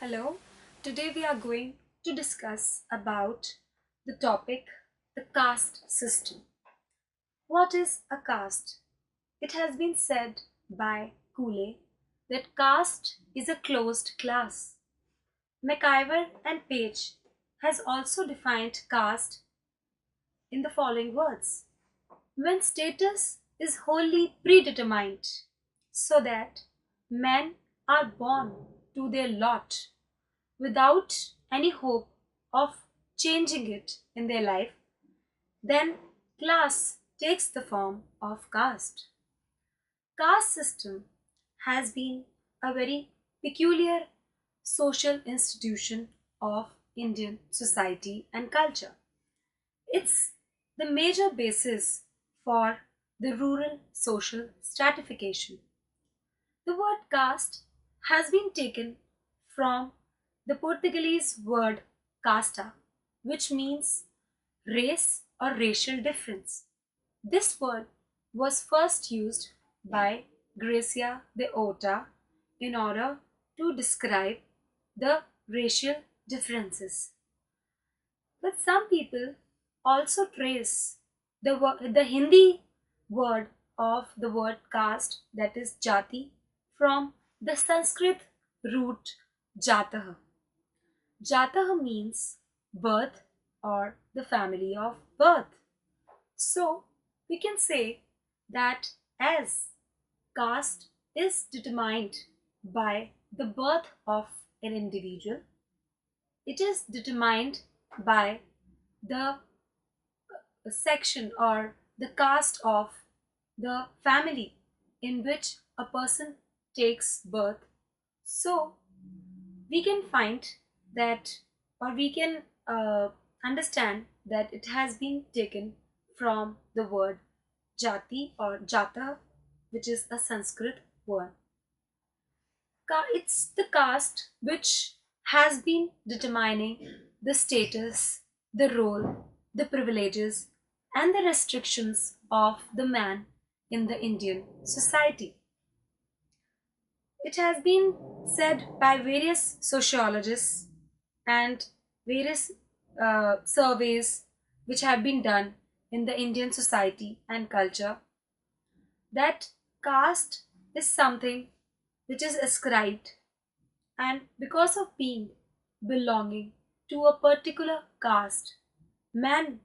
Hello, today we are going to discuss about the topic the caste system. What is a caste? It has been said by Cooley that caste is a closed class. McIver and Page has also defined caste in the following words. When status is wholly predetermined, so that men are born to their lot without any hope of changing it in their life, then class takes the form of caste. Caste system has been a very peculiar social institution of Indian society and culture. It's the major basis for the rural social stratification. The word caste has been taken from the Portuguese word casta, which means race or racial difference. This word was first used by Gracia de Ota in order to describe the racial differences. But some people also trace the Hindi word of the word caste, that is jati, from the Sanskrit root jatah. Jatah means birth or the family of birth. So we can say that as caste is determined by the birth of an individual, it is determined by the section or the caste of the family in which a person takes birth. So we can find that, or we can understand that it has been taken from the word jati or jata, which is a Sanskrit word. It's the caste which has been determining the status, the role, the privileges, and the restrictions of the man in the Indian society. It has been said by various sociologists and various surveys which have been done in the Indian society and culture that caste is something which is ascribed, and because of being belonging to a particular caste, man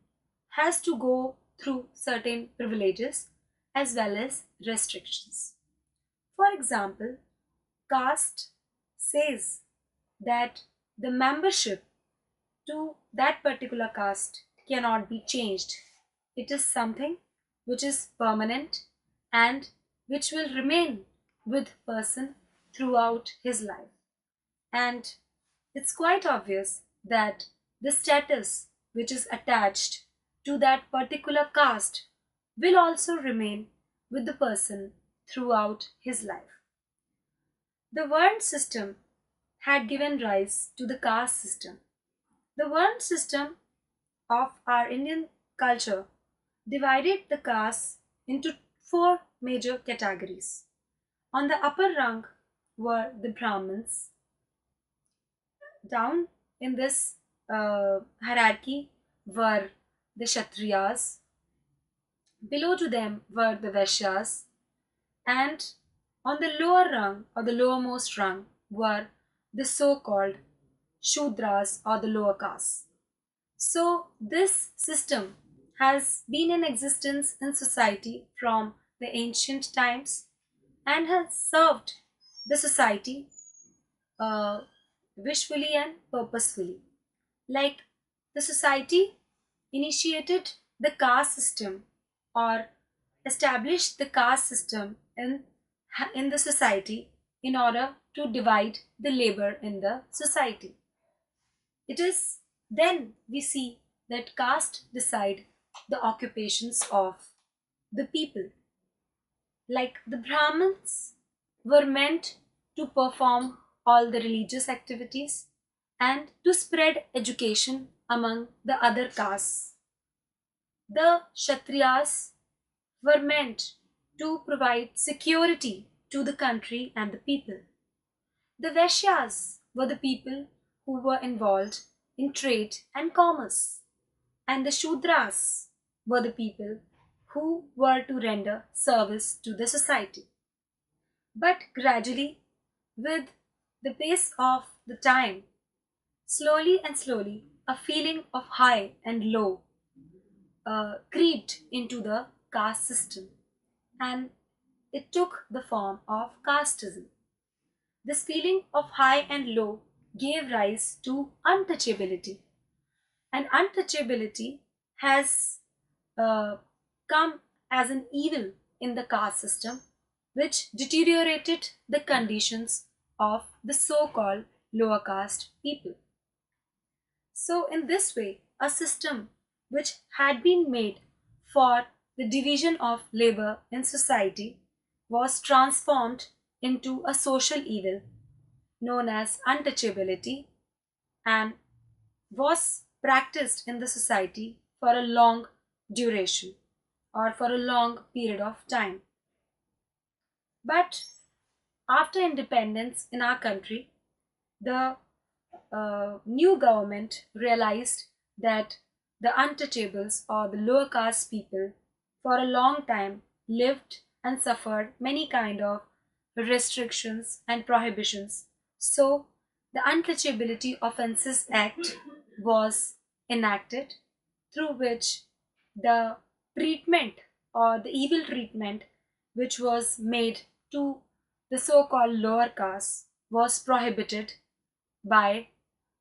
has to go through certain privileges as well as restrictions. For example, caste says that the membership to that particular caste cannot be changed. It is something which is permanent and which will remain with person throughout his life. And it's quite obvious that the status which is attached to that particular caste will also remain with the person throughout his life. The Varn system had given rise to the caste system. The Varn system of our Indian culture divided the castes into four major categories. On the upper rung were the Brahmins. Down in this hierarchy were the Kshatriyas. Below to them were the Vaishyas. And on the lower rung or the lowermost rung were the so-called Shudras or the lower castes. So this system has been in existence in society from the ancient times and has served the society uh, wishfully and purposefully. Like the society initiated the caste system or established the caste system in the society in order to divide the labor in the society. It is then we see that caste decide the occupations of the people. Like the Brahmins were meant to perform all the religious activities and to spread education among the other castes. The Kshatriyas were meant to provide security to the country and the people. The Vaishyas were the people who were involved in trade and commerce, and the Shudras were the people who were to render service to the society. But gradually, with the pace of the time, slowly and slowly, a feeling of high and low creeped into the caste system, and it took the form of casteism. This feeling of high and low gave rise to untouchability, and untouchability has uh, come as an evil in the caste system, which deteriorated the conditions of the so called lower caste people. So, in this way, a system which had been made for the division of labor in society was transformed into a social evil known as untouchability and was practiced in the society for a long duration or for a long period of time. But after independence in our country, the new government realized that the untouchables or the lower caste people for a long time lived and suffered many kind of restrictions and prohibitions. So the Untouchability Offences Act was enacted, through which the treatment or the evil treatment which was made to the so-called lower caste was prohibited by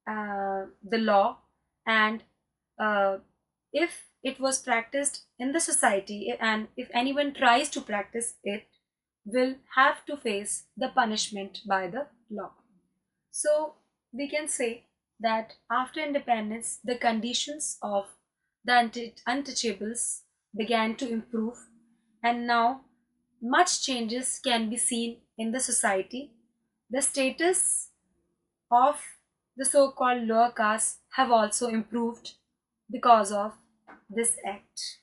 the law, and uh, if it was practiced in the society and if anyone tries to practice it, will have to face the punishment by the law. So we can say that after independence the conditions of the untouchables began to improve, and now much changes can be seen in the society. The status of the so-called lower caste have also improved because of this act.